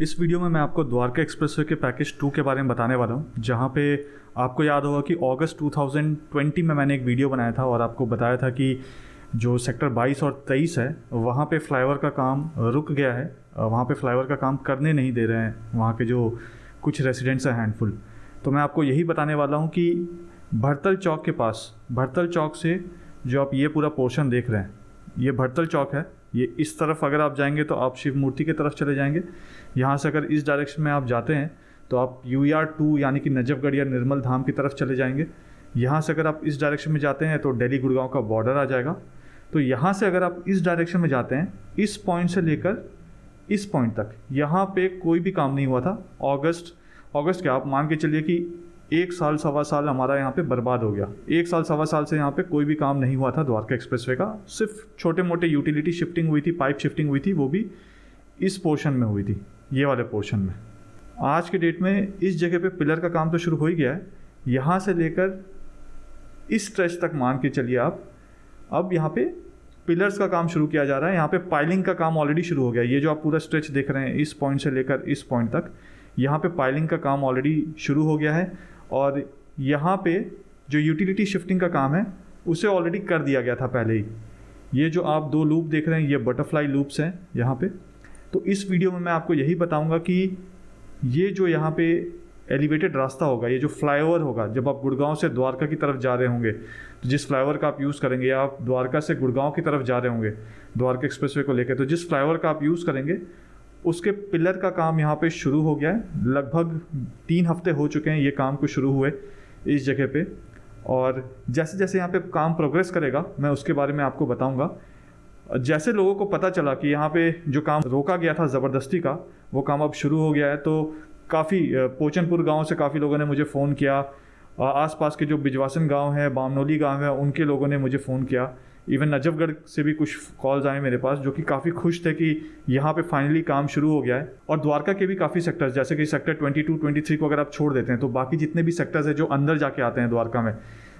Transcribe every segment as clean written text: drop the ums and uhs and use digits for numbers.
इस वीडियो में मैं आपको द्वारका एक्सप्रेसवे के पैकेज 2 के बारे में बताने वाला हूँ, जहाँ पे आपको याद होगा कि अगस्त 2020 में मैंने एक वीडियो बनाया था और आपको बताया था कि जो सेक्टर 22 और 23 है वहाँ पे फ्लाईओवर का काम रुक गया है। वहाँ पे फ्लाईओवर का काम करने नहीं दे रहे हैं वहाँ के जो कुछ रेसिडेंट्स हैं हैंडफुल। तो मैं आपको यही बताने वाला हूँ कि भरतल चौक के पास, भरतल चौक से जो आप ये पूरा पोर्शन देख रहे हैं, ये भरतल चौक है। ये इस तरफ अगर आप जाएंगे तो आप शिव मूर्ति की तरफ चले जाएंगे। यहाँ से अगर इस डायरेक्शन में आप जाते हैं तो आप UER2 यानी कि नजफगढ़ या निर्मल धाम की तरफ चले जाएंगे। यहाँ से अगर आप इस डायरेक्शन में जाते हैं तो दिल्ली गुड़गांव का बॉर्डर आ जाएगा। तो यहाँ से अगर आप इस डायरेक्शन में जाते हैं, इस पॉइंट से लेकर इस पॉइंट तक यहाँ पे कोई भी काम नहीं हुआ था। अगस्त क्या आप मान के चलिए कि 1 साल सवा साल हमारा यहाँ पे बर्बाद हो गया। 1 साल सवा साल से यहाँ पे कोई भी काम नहीं हुआ था द्वारका एक्सप्रेसवे का। सिर्फ छोटे मोटे यूटिलिटी शिफ्टिंग हुई थी, पाइप शिफ्टिंग हुई थी, वो भी इस पोर्शन में हुई थी, ये वाले पोर्शन में। आज के डेट में इस जगह पे पिलर का काम तो शुरू हो ही गया है। यहाँ से लेकर इस स्ट्रेच तक मान के चलिए आप, अब यहाँ पे पिलर्स का काम शुरू किया जा रहा है। यहाँ पे पाइलिंग का काम ऑलरेडी शुरू हो गया। ये जो आप पूरा स्ट्रेच देख रहे हैं इस पॉइंट से लेकर इस पॉइंट तक, यहाँ पे पाइलिंग का काम ऑलरेडी शुरू हो गया है। और यहाँ पे जो यूटिलिटी शिफ्टिंग का काम है उसे ऑलरेडी कर दिया गया था पहले ही। ये जो आप 2 लूप देख रहे हैं ये बटरफ्लाई लूप्स हैं यहाँ पे। तो इस वीडियो में मैं आपको यही बताऊंगा कि ये जो यहाँ पे एलिवेटेड रास्ता होगा, ये जो फ्लाईओवर होगा, जब आप गुड़गांव से द्वारका की तरफ जा रहे होंगे तो जिस फ्लाईओवर का आप यूज़ करेंगे, या आप द्वारका से गुड़गांव की तरफ जा रहे होंगे द्वारका एक्सप्रेसवे को लेकर, तो जिस फ्लाईओवर का आप यूज़ करेंगे उसके पिलर का काम यहाँ पे शुरू हो गया है। लगभग 3 हफ्ते हो चुके हैं ये काम को शुरू हुए इस जगह पे। और जैसे जैसे यहाँ पे काम प्रोग्रेस करेगा मैं उसके बारे में आपको बताऊंगा। जैसे लोगों को पता चला कि यहाँ पे जो काम रोका गया था ज़बरदस्ती का, वो काम अब शुरू हो गया है, तो काफ़ी पोचनपुर गांव से काफ़ी लोगों ने मुझे फ़ोन किया। आसपास के जो बिजवासन गांव है, बामनोली गांव है, उनके लोगों ने मुझे फ़ोन किया। इवन नजफगढ़ से भी कुछ कॉल्स आए मेरे पास, जो कि काफ़ी खुश थे कि यहाँ पे फाइनली काम शुरू हो गया है। और द्वारका के भी काफ़ी सेक्टर्स, जैसे कि सेक्टर 22, 23 को अगर आप छोड़ देते हैं तो बाकी जितने भी सेक्टर्स हैं जो अंदर जाके आते हैं द्वारका में,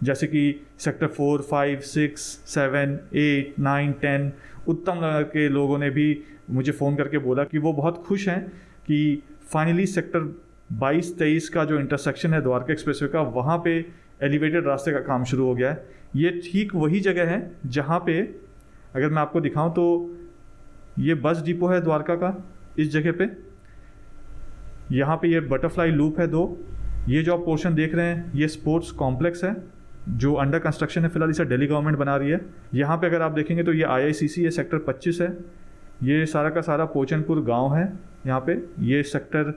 जैसे कि सेक्टर 4, 5, 6, 7, 8, 9, 10, उत्तम नगर के लोगों ने भी मुझे फ़ोन करके बोला कि वो बहुत खुश हैं कि फाइनली सेक्टर 22-23 का जो इंटरसेक्शन है द्वारका एक्सप्रेसवे का, वहाँ पे एलिवेटेड रास्ते का काम शुरू हो गया है। ये ठीक वही जगह है जहाँ पे अगर मैं आपको दिखाऊं तो ये बस डिपो है द्वारका का। इस जगह पे यहाँ पे ये बटरफ्लाई लूप है 2। ये जो आप पोर्शन देख रहे हैं ये स्पोर्ट्स कॉम्प्लेक्स है जो अंडर कंस्ट्रक्शन है। फिलहाल इसे दिल्ली गवर्नमेंट बना रही है। यहाँ पे अगर आप देखेंगे तो ये IICC है, सेक्टर 25 है। ये सारा का सारा पोचनपुर गाँव है। यहाँ पे ये सेक्टर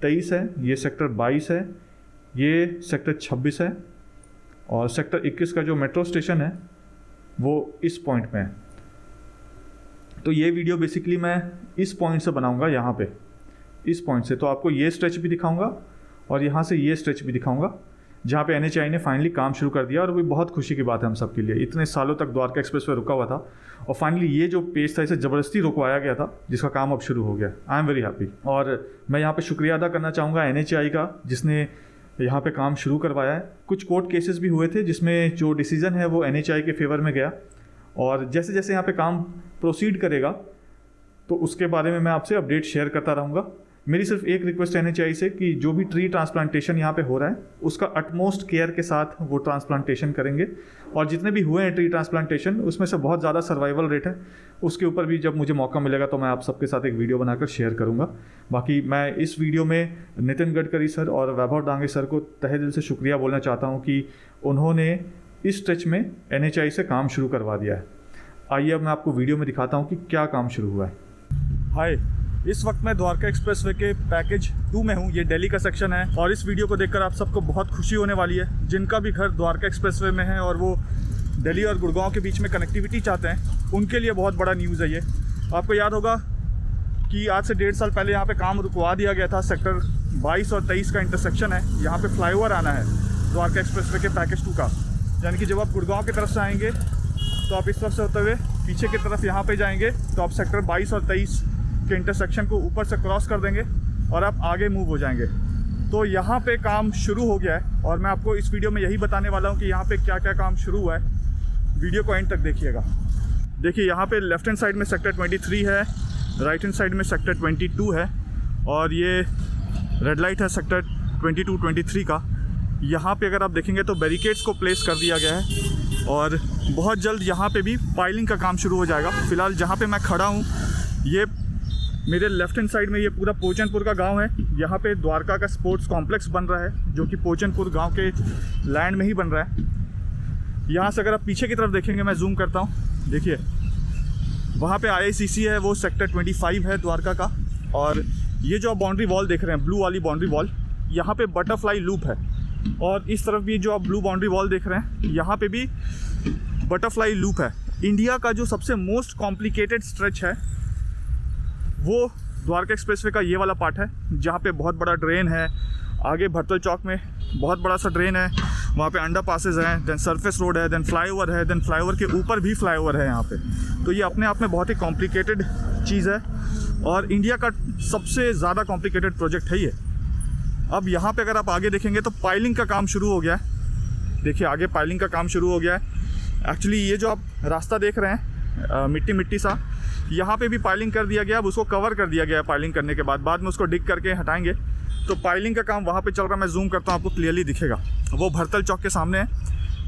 23 है, ये सेक्टर 22 है, ये सेक्टर 26 है, और सेक्टर 21 का जो मेट्रो स्टेशन है वो इस पॉइंट में है। तो ये वीडियो बेसिकली मैं इस पॉइंट से बनाऊंगा, यहाँ पे इस पॉइंट से। तो आपको ये स्ट्रेच भी दिखाऊंगा और यहाँ से ये स्ट्रेच भी दिखाऊंगा जहाँ पे NHAI ने फाइनली काम शुरू कर दिया। और वो बहुत खुशी की बात है हम सब के लिए। इतने सालों तक द्वारका एक्सप्रेसवे रुका हुआ था और फाइनली ये जो पेज था इसे ज़बरदस्ती रुकवाया गया था, जिसका काम अब शुरू हो गया। I am very happy. और मैं यहाँ पे शुक्रिया अदा करना चाहूँगा NHAI का, जिसने यहाँ पे काम शुरू करवाया है। कुछ कोर्ट केसेस भी हुए थे जिसमें जो डिसीज़न है वो NHAI के फेवर में गया। और जैसे जैसे यहाँ पे काम प्रोसीड करेगा तो उसके बारे में मैं आपसे अपडेट शेयर करता रहूँगा। मेरी सिर्फ एक रिक्वेस्ट है NHAI से कि जो भी ट्री ट्रांसप्लांटेशन यहाँ पे हो रहा है उसका अटमोस्ट केयर के साथ वो ट्रांसप्लांटेशन करेंगे। और जितने भी हुए हैं ट्री ट्रांसप्लांटेशन उसमें से बहुत ज़्यादा सर्वाइवल रेट है। उसके ऊपर भी जब मुझे मौका मिलेगा तो मैं आप सबके साथ एक वीडियो बनाकर शेयर करूँगा। बाकी मैं इस वीडियो में नितिन गडकरी सर और वैभव डांगे सर को तहे दिल से शुक्रिया बोलना चाहता हूँ कि उन्होंने इस स्ट्रेच में NHAI से काम शुरू करवा दिया है। आइए अब मैं आपको वीडियो में दिखाता हूँ कि क्या काम शुरू हुआ है। हाय, इस वक्त मैं द्वारका एक्सप्रेसवे के पैकेज 2 में हूँ। ये दिल्ली का सेक्शन है और इस वीडियो को देखकर आप सबको बहुत खुशी होने वाली है। जिनका भी घर द्वारका एक्सप्रेसवे में है और वो दिल्ली और गुड़गांव के बीच में कनेक्टिविटी चाहते हैं, उनके लिए बहुत बड़ा न्यूज़ है ये। आपको याद होगा कि आज से 1.5 साल पहले यहाँ पे काम रुकवा दिया गया था। सेक्टर 22 और 23 का इंटरसेक्शन है, यहाँ पे फ्लाईओवर आना है द्वारका एक्सप्रेसवे के पैकेज 2 का। यानी कि जब आप गुड़गांव की तरफ से आएंगे तो आप इस तरफ से होते हुए पीछे की तरफ यहाँ पे जाएंगे तो आप सेक्टर 22 और 23 के इंटरसेक्शन को ऊपर से क्रॉस कर देंगे और आप आगे मूव हो जाएंगे। तो यहाँ पे काम शुरू हो गया है और मैं आपको इस वीडियो में यही बताने वाला हूँ कि यहाँ पे क्या क्या काम शुरू हुआ है। वीडियो को एंड तक देखिएगा। देखिए यहाँ पे लेफ्ट हैंड साइड में सेक्टर 23 है, राइट हैंड साइड में सेक्टर 22 है और ये रेड लाइट है सेक्टर 22-23 का। यहाँ पे अगर आप देखेंगे तो बैरिकेड्स को प्लेस कर दिया गया है और बहुत जल्द यहाँ पे भी पाइलिंग का काम शुरू हो जाएगा। फ़िलहाल जहाँ पे मैं खड़ा हूँ, ये मेरे लेफ्ट हैंड साइड में ये पूरा पोचनपुर का गांव है। यहाँ पे द्वारका का स्पोर्ट्स कॉम्प्लेक्स बन रहा है, जो कि पोचनपुर गांव के लैंड में ही बन रहा है। यहाँ से अगर आप पीछे की तरफ देखेंगे, मैं जूम करता हूँ, देखिए वहाँ पे IICC है, वो सेक्टर 25 है द्वारका का। और ये जो आप बाउंड्री वॉल देख रहे हैं, ब्लू वाली बाउंड्री वॉल, यहाँ पे बटरफ्लाई लूप है। और इस तरफ भी जो आप ब्लू बाउंड्री वॉल देख रहे हैं, यहाँ पे भी बटरफ्लाई लूप है। इंडिया का जो सबसे मोस्ट कॉम्प्लिकेटेड स्ट्रेच है वो द्वारका एक्सप्रेसवे का ये वाला पार्ट है, जहाँ पे बहुत बड़ा ड्रेन है। आगे भरतल चौक में बहुत बड़ा सा ड्रेन है, वहाँ पे अंडर पासेज हैं, देन सरफेस रोड है, देन फ्लाईओवर है, देन फ्लाईओवर के ऊपर भी फ्लाईओवर है यहाँ पे। तो ये अपने आप में बहुत ही कॉम्प्लिकेटेड चीज़ है और इंडिया का सबसे ज़्यादा कॉम्प्लिकेटेड प्रोजेक्ट है ये। अब यहाँ पे अगर आप आगे देखेंगे तो पाइलिंग का काम शुरू हो गया है। देखिए आगे पाइलिंग का काम शुरू हो गया है। एक्चुअली ये जो आप रास्ता देख रहे हैं मिट्टी मिट्टी सा, यहाँ पे भी पाइलिंग कर दिया गया। अब उसको कवर कर दिया गया है पाइलिंग करने के बाद में उसको डिग करके हटाएंगे। तो पाइलिंग का काम वहाँ पे चल रहा है, मैं जूम करता हूँ, आपको क्लियरली दिखेगा, वो भरतल चौक के सामने है।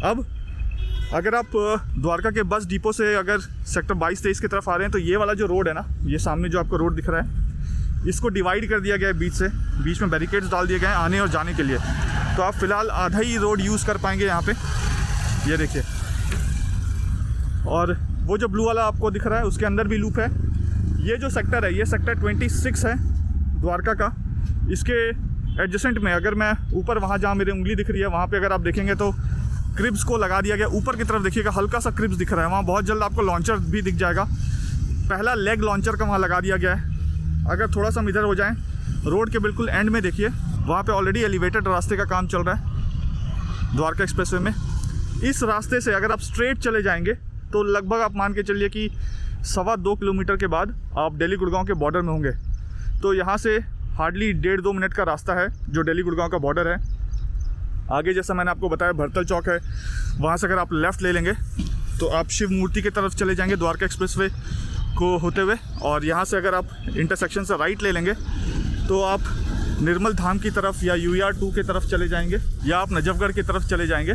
अब अगर आप द्वारका के बस डिपो से अगर सेक्टर 22-23 की तरफ आ रहे हैं तो ये वाला जो रोड है ना, ये सामने जो आपको रोड दिख रहा है, इसको डिवाइड कर दिया गया है बीच से। बीच में बैरिकेड्स डाल दिए गए हैं आने और जाने के लिए। तो आप फ़िलहाल आधा ही रोड यूज़ कर पाएंगे यहाँ पे, ये देखिए। और वो जो ब्लू वाला आपको दिख रहा है उसके अंदर भी लूप है। ये जो सेक्टर है, ये सेक्टर 26 है द्वारका का। इसके एडजेसेंट में अगर मैं ऊपर वहाँ जहाँ मेरी उंगली दिख रही है, वहाँ पे अगर आप देखेंगे तो क्रिब्स को लगा दिया गया। ऊपर की तरफ देखिएगा हल्का सा क्रिब्स दिख रहा है, वहाँ बहुत जल्द आपको लॉन्चर भी दिख जाएगा। पहला लेग लॉन्चर का वहाँ लगा दिया गया है। अगर थोड़ा सा हम इधर हो जाएं, रोड के बिल्कुल एंड में देखिए, वहाँ पे ऑलरेडी एलिवेटेड रास्ते का काम चल रहा है द्वारका एक्सप्रेसवे में। इस रास्ते से अगर आप स्ट्रेट चले जाएंगे तो लगभग आप मान के चलिए कि 2.25 किलोमीटर के बाद आप दिल्ली गुड़गांव के बॉर्डर में होंगे। तो यहाँ से हार्डली 1.5-2 मिनट का रास्ता है जो दिल्ली गुड़गांव का बॉर्डर है। आगे जैसा मैंने आपको बताया भरतल चौक है, वहाँ से अगर आप लेफ़्ट ले लेंगे तो आप शिव मूर्ति की तरफ चले जाएंगे द्वारका एक्सप्रेसवे को होते हुए। और यहाँ से अगर आप इंटरसेक्शन से राइट ले लेंगे तो आप निर्मल धाम की तरफ या UER2 की तरफ चले जाएंगे, या आप नजफगढ़ की तरफ चले जाएंगे।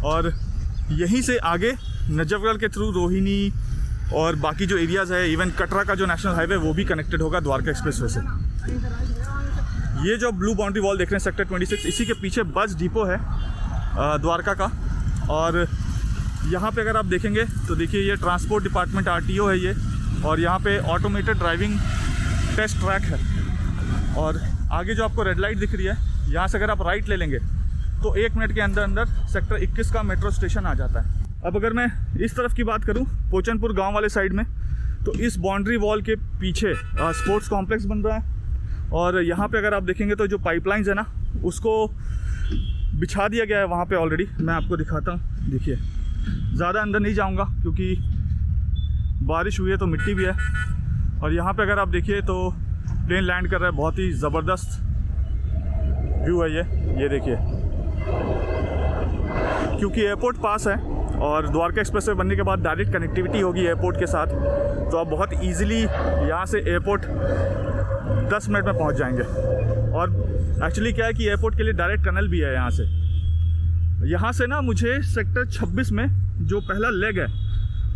और यहीं से आगे नजफगढ़ के थ्रू रोहिणी और बाकी जो एरियाज़ है, इवन कटरा का जो नेशनल हाईवे, वो भी कनेक्टेड होगा द्वारका एक्सप्रेसवे से। ये जो ब्लू बाउंड्री वॉल देख रहे हैं सेक्टर 26, इसी के पीछे बस डिपो है द्वारका का। और यहाँ पे अगर आप देखेंगे तो देखिए ये ट्रांसपोर्ट डिपार्टमेंट RTO है ये, और यहाँ पे ऑटोमेटेड ड्राइविंग टेस्ट ट्रैक है। और आगे जो आपको रेड लाइट दिख रही है, यहाँ से अगर आप राइट ले लेंगे तो 1 मिनट के अंदर अंदर सेक्टर 21 का मेट्रो स्टेशन आ जाता है। अब अगर मैं इस तरफ की बात करूँ, पोचनपुर गांव वाले साइड में, तो इस बाउंड्री वॉल के पीछे स्पोर्ट्स कॉम्प्लेक्स बन रहा है। और यहाँ पे अगर आप देखेंगे तो जो पाइपलाइंस है ना, उसको बिछा दिया गया है वहाँ पे ऑलरेडी। मैं आपको दिखाता हूँ, देखिए। ज़्यादा अंदर नहीं जाऊँगा क्योंकि बारिश हुई है तो मिट्टी भी है। और यहाँ पे अगर आप देखिए तो प्लेन लैंड कर रहा है, बहुत ही ज़बरदस्त व्यू है ये देखिए। क्योंकि एयरपोर्ट पास है और द्वारका एक्सप्रेसवे बनने के बाद डायरेक्ट कनेक्टिविटी होगी एयरपोर्ट के साथ, तो आप बहुत ईजिली यहाँ से एयरपोर्ट 10 मिनट में पहुँच जाएंगे। और एक्चुअली क्या है कि एयरपोर्ट के लिए डायरेक्ट टनल भी है यहाँ से ना मुझे सेक्टर 26 में जो पहला लेग है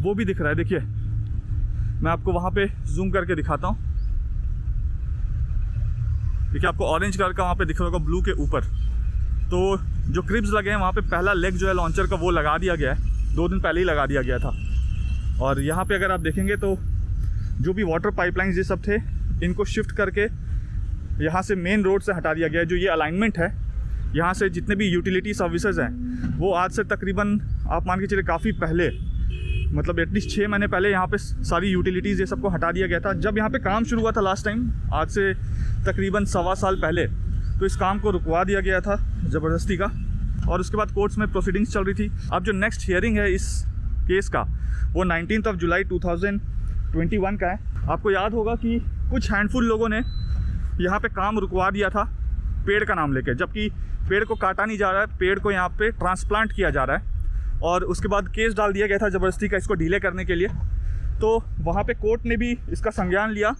वो भी दिख रहा है। देखिए मैं आपको वहाँ पे जूम करके दिखाता हूँ। देखिए आपको ऑरेंज कलर का वहाँ पे दिख रहा होगा ब्लू के ऊपर, तो जो क्रिब्स लगे हैं वहाँ पे पहला लेग जो है लॉन्चर का वो लगा दिया गया है, 2 दिन पहले ही लगा दिया गया था। और यहाँ पे अगर आप देखेंगे तो जो भी वाटर पाइपलाइंस ये सब थे, इनको शिफ्ट करके यहाँ से मेन रोड से हटा दिया गया है। जो ये अलाइनमेंट है, यहाँ से जितने भी यूटिलिटी सर्विसेज हैं वो आज से तकरीबन आप मान के चलिए काफ़ी पहले, मतलब एटलीस्ट 6 महीने पहले यहाँ पे सारी यूटिलिटीज़ ये सबको हटा दिया गया था। जब यहाँ पे काम शुरू हुआ था लास्ट टाइम, आज से तकरीबन 1.25 साल पहले, तो इस काम को रुकवा दिया गया था ज़बरदस्ती का। और उसके बाद कोर्ट्स में प्रोसीडिंग्स चल रही थी। अब जो नेक्स्ट हियरिंग है इस केस का, वो 19 जुलाई 2021 का है। आपको याद होगा कि कुछ हैंडफुल लोगों ने यहाँ पे काम रुकवा दिया था पेड़ का नाम लेके, जबकि पेड़ को काटा नहीं जा रहा है, पेड़ को यहाँ पे ट्रांसप्लांट किया जा रहा है। और उसके बाद केस डाल दिया गया था ज़बरदस्ती का इसको डिले करने के लिए। तो वहाँ पे कोर्ट ने भी इसका संज्ञान लिया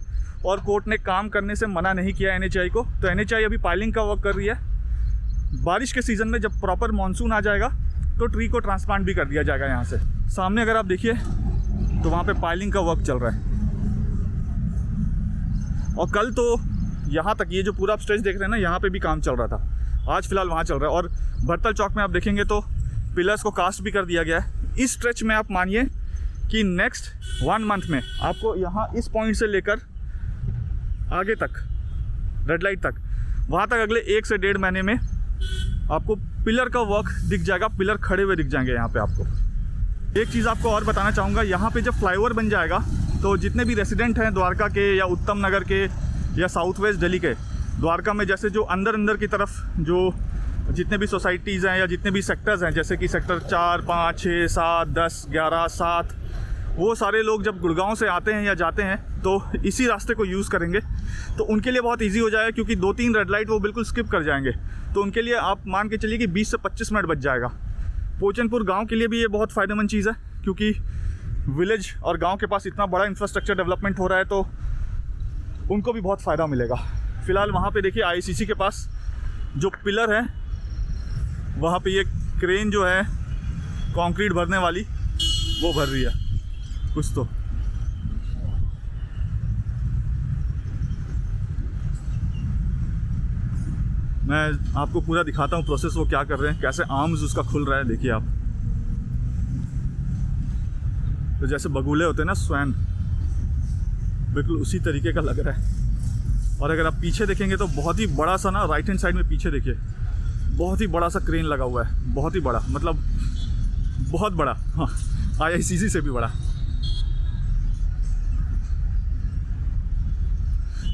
और कोर्ट ने काम करने से मना नहीं किया NHAI को। तो NHAI अभी पाइलिंग का वर्क कर रही है। बारिश के सीज़न में जब प्रॉपर मानसून आ जाएगा तो ट्री को ट्रांसप्लांट भी कर दिया जाएगा। यहाँ से सामने अगर आप देखिए तो वहाँ पे पाइलिंग का वर्क चल रहा है। और कल तो यहाँ तक ये जो पूरा आप स्ट्रेच देख रहे हैं ना, यहाँ पे भी काम चल रहा था। आज फिलहाल वहाँ चल रहा है। और भरतल चौक में आप देखेंगे तो पिलर्स को कास्ट भी कर दिया गया है। इस स्ट्रेच में आप मानिए कि नेक्स्ट 1 मंथ में आपको यहाँ इस पॉइंट से लेकर आगे तक रेड लाइट तक, वहाँ तक अगले 1 से 1.5 महीने में आपको पिलर का वर्क दिख जाएगा। पिलर खड़े हुए दिख जाएंगे यहाँ पे आपको। एक चीज़ आपको और बताना चाहूँगा, यहाँ पे जब फ्लाईओवर बन जाएगा तो जितने भी रेसिडेंट हैं द्वारका के या उत्तम नगर के या साउथ वेस्ट दिल्ली के, द्वारका में जैसे जो अंदर की तरफ जो जितने भी सोसाइटीज़ हैं या जितने भी सेक्टर्स हैं, जैसे कि सेक्टर 4, 5, 6, 7, 10, 11, 7, वो सारे लोग जब गुड़गांव से आते हैं या जाते हैं तो इसी रास्ते को यूज़ करेंगे। तो उनके लिए बहुत इजी हो जाएगा, क्योंकि 2-3 रेड लाइट वो बिल्कुल स्किप कर जाएंगे। तो उनके लिए आप मान के चलिए कि 20 से 25 मिनट बच जाएगा। पोचनपुर गांव के लिए भी ये बहुत फ़ायदेमंद चीज़ है, क्योंकि विलेज और गांव के पास इतना बड़ा इंफ्रास्ट्रक्चर डेवलपमेंट हो रहा है तो उनको भी बहुत फ़ायदा मिलेगा। फ़िलहाल वहाँ पे देखिए ICC के पास जो पिलर है वहाँ पे ये क्रेन जो है कंक्रीट भरने वाली वो भर रही है कुछ। तो मैं आपको पूरा दिखाता हूँ प्रोसेस वो क्या कर रहे हैं, कैसे आर्म्स उसका खुल रहा है। देखिए आप, तो जैसे बगुले होते हैं ना, स्वैन, बिल्कुल उसी तरीके का लग रहा है। और अगर आप पीछे देखेंगे तो बहुत ही बड़ा सा ना, राइट हैंड साइड में पीछे देखिए बहुत ही बड़ा सा क्रेन लगा हुआ है। बहुत ही बड़ा, मतलब बहुत बड़ा, हाँ, IICC से भी बड़ा।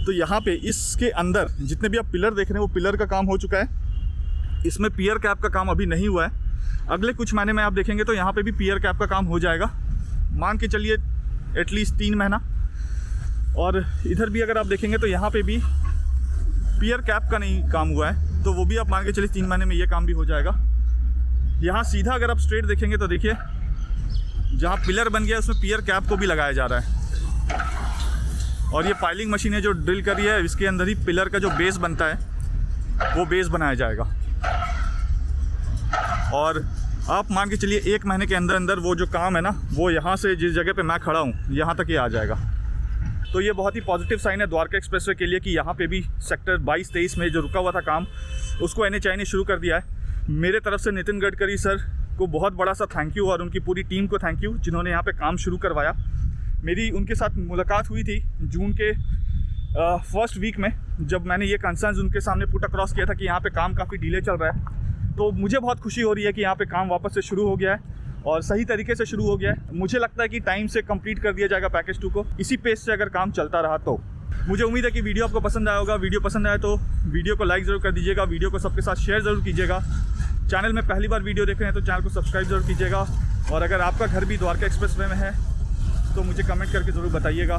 तो यहाँ पे इसके अंदर जितने भी आप पिलर देख रहे हैं वो पिलर का काम हो चुका है। इसमें पियर कैप का काम अभी नहीं हुआ है। अगले कुछ महीने में आप देखेंगे तो यहाँ पे भी पियर कैप का काम हो जाएगा। मान के चलिए एटलीस्ट 3 महीना। और इधर भी अगर आप देखेंगे तो यहाँ पे भी पियर कैप का नहीं काम हुआ है, तो वो भी आप मान के चलिए 3 महीने में ये काम भी हो जाएगा। यहाँ सीधा अगर आप स्ट्रेट देखेंगे तो देखिए जहाँ पिलर बन गया उसमें पियर कैप को भी लगाया जा रहा है। और ये पाइलिंग मशीनें जो ड्रिल कर रही है, इसके अंदर ही पिलर का जो बेस बनता है वो बेस बनाया जाएगा। और आप मान के चलिए 1 महीने के अंदर अंदर वो जो काम है ना, वो यहाँ से जिस जगह पे मैं खड़ा हूँ यहाँ तक ये आ जाएगा। तो ये बहुत ही पॉजिटिव साइन है द्वारका एक्सप्रेसवे के लिए कि यहाँ पे भी सेक्टर 22-23 में जो रुका हुआ था काम, उसको NHAI ने शुरू कर दिया है। मेरे तरफ से नितिन गडकरी सर को बहुत बड़ा सा थैंक यू, और उनकी पूरी टीम को थैंक यू जिन्होंने यहाँ पे काम शुरू करवाया। मेरी उनके साथ मुलाकात हुई थी जून के फर्स्ट वीक में, जब मैंने ये कंसर्न्स उनके सामने पुट अक्रॉस किया था कि यहाँ पे काम काफ़ी डिले चल रहा है। तो मुझे बहुत खुशी हो रही है कि यहाँ पे काम वापस से शुरू हो गया है और सही तरीके से शुरू हो गया है। मुझे लगता है कि टाइम से कंप्लीट कर दिया जाएगा पैकेज 2 को, इसी पेस से अगर काम चलता रहा तो। मुझे उम्मीद है कि वीडियो आपको पसंद आया होगा। वीडियो पसंद आया तो वीडियो को लाइक ज़रूर कर दीजिएगा, वीडियो को सबके साथ शेयर ज़रूर कीजिएगा। चैनल में पहली बार वीडियो देख रहे हैं तो चैनल को सब्सक्राइब ज़रूर कीजिएगा। और अगर आपका घर भी द्वारका एक्सप्रेसवे में है तो मुझे कमेंट करके ज़रूर बताइएगा।